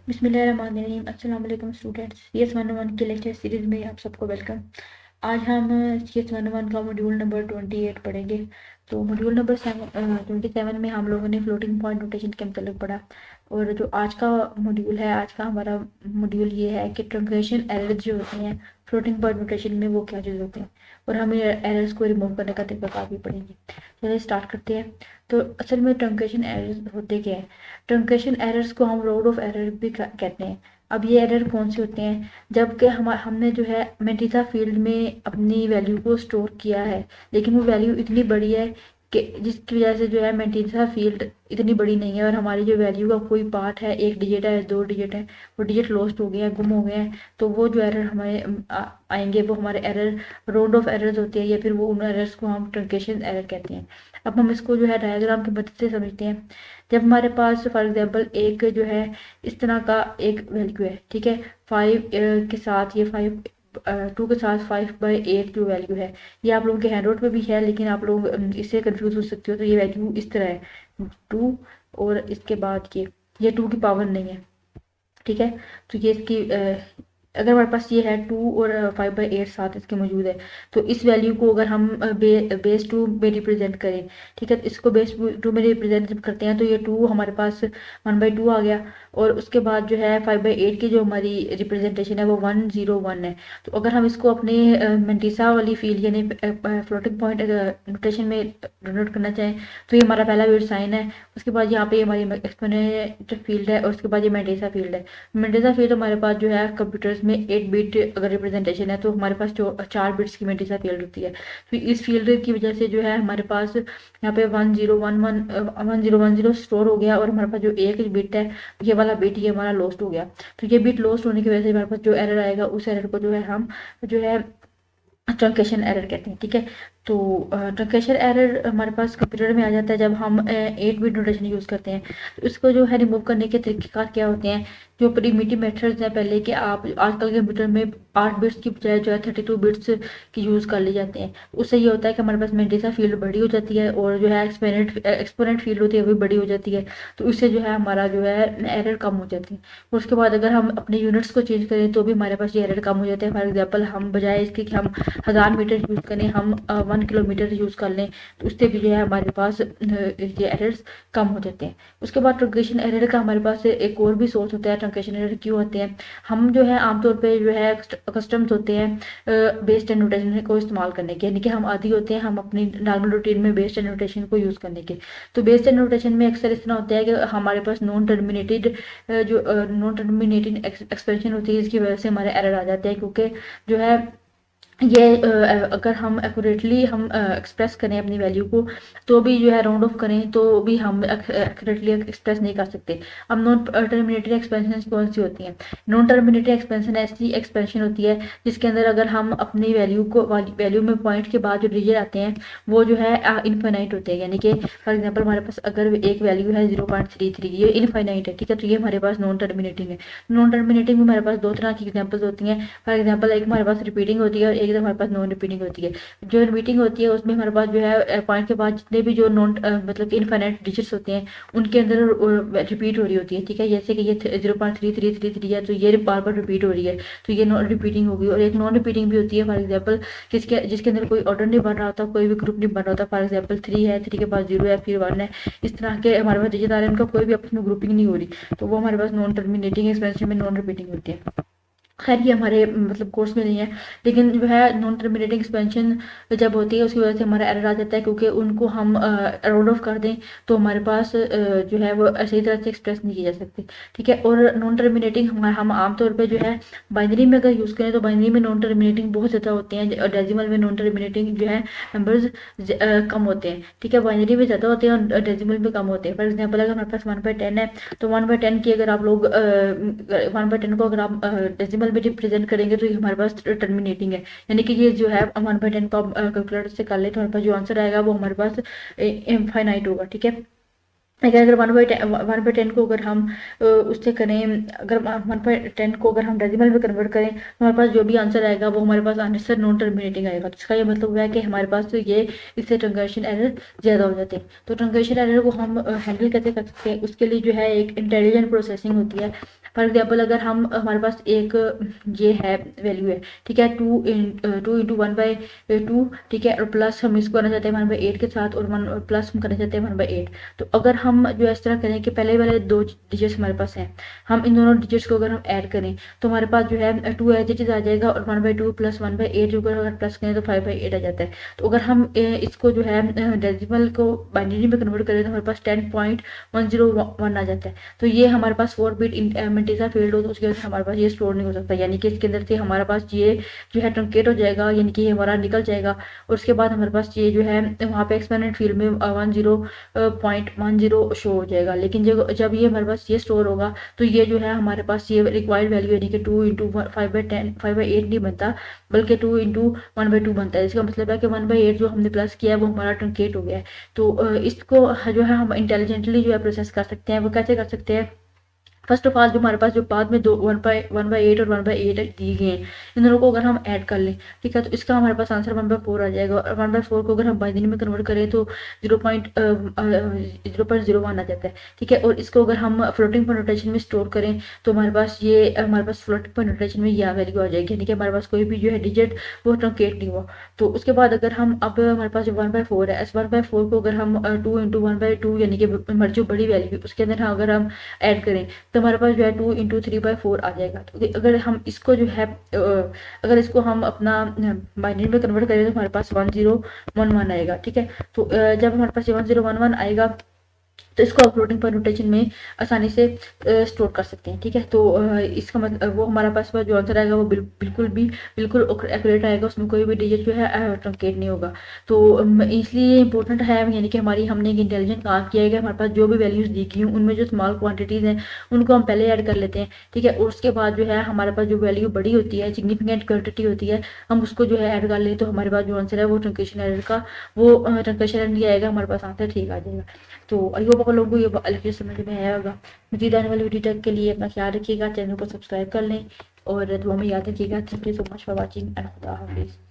बिस्मिल्लाहिर्रहमानिर्रहीम। अस्सलाम वालेकुम स्टूडेंट्स। CS101 के लेक्चर सीरीज में आप सबको वेलकम। आज हम CS101 का मॉड्यूल नंबर 28 पढ़ेंगे। तो मॉड्यूल नंबर 27 में हम लोगों ने फ्लोटिंग पॉइंट नोटेशन के मतलब पढ़ा। और जो आज का मॉड्यूल है, आज का हमारा मॉड्यूल ये है कि ट्रंकेशन एरर्स जो होते हैं फ्लोटिंग पॉइंट नोटेशन में, वो क्या चीज़ होते हैं, और हम एरर्स को रिमूव करने का तरीका भी पढ़ेंगे। चलिए स्टार्ट करते हैं। तो असल में ट्रंकेशन एरर्स होते क्या है? ट्रंकेशन एरर्स को हम रोड ऑफ एरर भी कहते हैं। अब ये एरर कौन से होते हैं? जबकि हमने जो है मेंटिसा फील्ड में अपनी वैल्यू को स्टोर किया है, लेकिन वो वैल्यू इतनी बड़ी है कि जिसकी वजह से जो है मेंटिसा फील्ड इतनी बड़ी नहीं है, और हमारी जो वैल्यू का कोई पार्ट है, एक डिजिट है, दो डिजिट है, वो डिजिट लॉस्ट हो गए हैं, गुम हो गए हैं। तो वो जो एरर हमारे आएंगे वो हमारे एरर रोड ऑफ एरर्स होते हैं, या फिर वो उन एरर्स को हम ट्रंकेशन एरर कहते हैं। अब हम इसको जो है डायग्राम की मदद से समझते हैं। जब हमारे पास फॉर एग्जांपल एक जो है इस तरह का एक वैल्यू है, ठीक है, 5 के साथ, ये 2 के साथ 5/8 जो वैल्यू है, ये आप लोगों के हैंड आउट में भी है, लेकिन आप लोग इससे कंफ्यूज हो सकते हो। तो ये वैल्यू इस तरह है 2, और इसके बाद ये 2 की पावर नहीं है, ठीक है। तो ये इसकी अगर हमारे पास ये है 2 और 5/8 साथ इसके मौजूद है, तो इस वैल्यू को अगर हम बेस 2 में रिप्रेजेंट करें, ठीक है, तो इसको बेस 2 में रिप्रेजेंट जब करते हैं तो ये 2 हमारे पास 1/2 आ गया। और उसके बाद जो है 5/8 की जो हमारी रिप्रेजेंटेशन है वो 101 है। तो अगर हम इसको अपने मेंटिसा वाली फील्ड यानी फ्लोटिंग पॉइंट नोटेशन में डिनोट करना चाहें, तो ये हमारा पहला बिट साइन है। उसके बाद यहाँ पे हमारी एक्सपोनेंट फील्ड है, और उसके बाद ये मेंटिसा फील्ड है। मेंटिसा फील्ड हमारे पास जो है कंप्यूटर्स में 8 बिट अगर रिप्रेजेंटेशन है, तो हमारे पास जो 4 बिट्स की मेंटिसा फील्ड होती है। तो इस फील्ड की वजह से जो है हमारे पास यहाँ पे 1010 स्टोर हो गया, और हमारे पास जो एक बिट है, ये वाला बिट ये हमारा लॉस्ट हो गया। तो ये बिट लॉस्ट होने की वजह से हमारे पास जो एरर आएगा, उस एरर को जो है हम जो है ट्रंकेशन एरर कहते हैं, ठीक है। तो ट्रंकेशन एरर हमारे पास कंप्यूटर में आ जाता है जब हम 8 बिट नोटेशन यूज़ करते हैं। तो इसको जो है रिमूव करने के तरीक़ेकार क्या होते हैं? जो प्रिमिटिव मेथड्स हैं पहले के, आप आजकल के कंप्यूटर में 8 बिट्स की बजाय जो है 32 बिट्स की यूज़ कर ली जाते हैं। उससे ये होता है कि हमारे पास मेंटिसा फील्ड बड़ी हो जाती है, और जो है एक्सपोनेंट फील्ड होती है वो भी बड़ी हो जाती है। तो इससे जो है हमारा जो है एरर कम हो जाती है। और उसके बाद अगर हम अपने यूनिट्स को चेंज करें तो भी हमारे पास ये एरर कम हो जाते हैं। फॉर एग्जाम्पल, हम बजाय इसके कि हम 1000 मीटर यूज़ करें, हम 1 किलोमीटर यूज़ कर लें, तो उससे भी जो है हमारे पास ये एरर्स कम हो जाते हैं। उसके बाद ट्रंकेशन एरर का हमारे पास एक और भी सोर्स होता है। ट्रंकेशन एरर क्यों होते हैं? हम जो है आमतौर पे जो है कस्टम्स होते हैं बेस 10 नोटेशन को इस्तेमाल करने के, यानी कि हम आदी होते हैं हम अपनी नॉर्मल रूटीन में बेस 10 नोटेशन को यूज़ करने के। तो बेस 10 नोटेशन में अक्सर इस तरह होता है कि हमारे पास नॉन टर्मिनेटेड एक्सप्रेशन होती है, इसकी वजह से हमारे एरर आ जाते हैं। क्योंकि जो है ये अगर हम एक्यूरेटली हम एक्सप्रेस करें अपनी वैल्यू को, तो भी जो है राउंड ऑफ करें तो भी हम एक्यूरेटली एक्सप्रेस नहीं कर सकते। अब नॉन टर्मिनेटेड एक्सपेंशन कौन सी होती हैं? नॉन टर्मिनेटेड एक्सपेंशन ऐसी एक्सपेंशन होती है जिसके अंदर अगर हम अपनी वैल्यू में पॉइंट के बाद जो डिजिट आते हैं वो जो है इनफाइनाइट होते हैं। यानी कि फॉर एग्जाम्पल हमारे पास अगर एक वैल्यू है 0.33, ये इनफाइनाइट है, ठीक है। तो ये हमारे पास नॉन टर्मिनेटिंग है। नॉन टर्मिनेटिंग में हमारे पास दो तरह की एग्जाम्पल्स होती हैं। फॉर एग्जाम्पल, एक हमारे पास रिपीटिंग होती है और एक हमारे पास नॉन रिपीटिंग होती है। जो रिपीटिंग होती है उसमें हमारे पास जो है पॉइंट के बाद जितने भी जो नॉन मतलब इनफाइनाइट डिजिट्स होते हैं उनके अंदर रिपीट हो रही होती है, ठीक है। जैसे कि ये 0.3333 है, तो ये बार बार रिपीट हो रही है, तो ये नॉन रिपीटिंग होगी। और एक नॉन रिपीटिंग भी होती है, फॉर एग्जाम्पल जिसके अंदर कोई ऑर्डर नहीं बन रहा होता, कोई भी ग्रुप नहीं बन रहा होता। फॉर एग्जाम्पल 3 है, 3 के पास 0 है, फिर 1 है, इस तरह के हमारे पास डिजिट आ रहे हैं, उनका कोई भी आपस में ग्रुपिंग नहीं हो रही, तो वो हमारे पास नॉन टर्मिनेटिंग एक्सपेंशन में नॉन रिपीटिंग होती है। खैर ये हमारे मतलब कोर्स में नहीं है, लेकिन जो है नॉन टर्मिनेटिंग एक्सपेंशन जब होती है उसकी वजह से हमारा एरर आ जाता है, क्योंकि उनको हम राउंड ऑफ कर दें तो हमारे पास जो है वो सही तरह से एक्सप्रेस नहीं की जा सकती, ठीक है। और नॉन टर्मिनेटिंग हम आमतौर पे जो है बाइनरी में अगर यूज़ करें तो बाइनरी में नॉन टर्मिनेटिंग बहुत ज़्यादा होते हैं, और डेसिमल में नॉन टर्मिनेटिंग जो है नंबर्स कम होते हैं, ठीक है। बाइनरी में ज़्यादा होते हैं और डेसिमल में कम होते हैं। फॉर एग्जाम्पल, अगर हमारे पास 1/10 है, तो 1/10 की अगर आप लोग 1/10 को अगर आप डेसिमल में रिप्रेजेंट करेंगे तो ये हमारे पास टर्मिनेटिंग है। यानी कि ये जो है 1/10 को कैलकुलेटर से कर ले तो हमारे पास जो आंसर आएगा वो हमारे पास इनफाइनाइट होगा, ठीक है। अगर 1/10 को अगर हम उससे करें, अगर 1/10 को अगर हम डेसिमल में कन्वर्ट करें तो हमारे पास जो भी आंसर आएगा वो हमारे पास आंसर नॉन टर्मिनेटिंग आएगा। तो इसका ये मतलब हुआ है कि हमारे पास तो ये इससे ट्रंकेशन एरर ज़्यादा हो जाते हैं। तो ट्रंकेशन एरर को हम हैंडल कैसे कर सकते हैं? उसके लिए जो है एक इंटेलिजेंट प्रोसेसिंग होती है। फॉर एग्जाम्पल अगर हम हमारे पास एक ये है वैल्यू है, ठीक है, 2 इंटू 1/2, ठीक है, और प्लस हम इसको करना चाहते हैं 1/8 के साथ, और 1 प्लस हम करना चाहते हैं 1/8। तो अगर हम जो इस तरह करें कि पहले वाले दो डिजिट्स हमारे पास हैं, हम इन दोनों डिजिट्स को अगर हम ऐड करें तो हमारे पास जो है 2 एज इट इज आ जाएगा, और 1/2 प्लस 1/8 जो अगर प्लस करें तो 5/8 आ जाता है। तो अगर हम इसको जो है डेसिमल को बाइनरी में कन्वर्ट करें तो हमारे पास 10.101 आ जाता है। तो ये हमारे पास 4 बिट इंटीजर फील्ड हो, तो उसके वजह से हमारे पास ये स्टोर नहीं हो सकता, यानी कि इसके अंदर से हमारे पास ये जो है ट्रंकेट हो जाएगा, यानी कि हमारा निकल जाएगा। और उसके बाद हमारे पास ये जो है वहाँ पे एक्सपेरिमेंट फील्ड में 10.10 शो हो जाएगा। लेकिन जब ये हमारे पास ये स्टोर होगा तो ये जो है हमारे पास ये रिक्वायर्ड वैल्यू यानी कि 2 इंटू 5/8 नहीं बनता, बल्कि 2 इंटू 1/2 बनता है। इसका मतलब है कि 1/8 जो हमने प्लस किया है वो हमारा ट्रंकेट हो गया है। तो इसको जो है हम इंटेलिजेंटली जो है प्रोसेस कर सकते हैं। वो कैसे कर सकते हैं? फर्स्ट ऑफ ऑल जो हमारे पास जो बाद में दो 1/8 और 1/8 दिए गए हैं, इन दोनों को अगर हम ऐड कर लें, ठीक है, तो इसका हमारे पास आंसर 1/4 आ जाएगा। और 1/4 को अगर हम बाइनरी में कन्वर्ट करें तो 0.01 आ जाता है, ठीक है। और इसको अगर हम फ्लोटिंग पॉइंट नोटेशन में स्टोर करें तो हमारे पास फ्लोटिंग पॉइंट नोटेशन में यह वैल्यू आ जाएगी, यानी कि हमारे पास कोई भी जो है डिजिट वो ट्रंकेट नहीं हुआ। तो उसके बाद अगर हम अब हमारे पास जो 1/4 है, इस 1/4 को अगर हम 2 इंटू 1/2 यानी कि हमारी जो बड़ी वैल्यू उसके अंदर अगर हम ऐड करें तो हमारे पास जो है 2 इंटू 3/4 आ जाएगा। तो अगर हम इसको जो है अगर इसको हम अपना बाइनरी में कन्वर्ट करें तो हमारे पास 1011 आएगा, ठीक है। तो जब हमारे पास 1011 आएगा तो इसको आप फ्लोटिंग पॉइंट नोटेशन में आसानी से स्टोर कर सकते हैं, ठीक है। तो इसका मतलब वो हमारे पास जो आंसर आएगा वो बिल्कुल एक्यूरेट आएगा, उसमें कोई भी डिजिट जो है ट्रंकेट नहीं होगा। तो इसलिए इंपॉर्टेंट है, यानी कि हमने एक इंटेलिजेंट काम किया है कि हमारे पास जो भी वैल्यूज़ दी गई उनमें जो स्मॉल क्वांटिटीज़ हैं उनको हम पहले ऐड कर लेते हैं, ठीक है। और उसके बाद जो है हमारे पास जो वैल्यू बड़ी होती है, सिग्निफिकेंट क्वान्टिटी होती है, हम उसको जो है ऐड कर लें तो हमारे पास जो आंसर है वो ट्रंकेशन एरर का वो ट्रंकेशन एरर नहीं आएगा, हमारे पास आंसर ठीक आ जाएगा। तो आई होप आप लोगों को ये लेक्चर समझ में आया होगा। मज़ीद आने वाली वीडियो तक के लिए अपना ख्याल रखिएगा, चैनल को सब्सक्राइब कर लें और दुआ में याद रखिएगा। Thank you so much for watching and खुदा हाफिज़।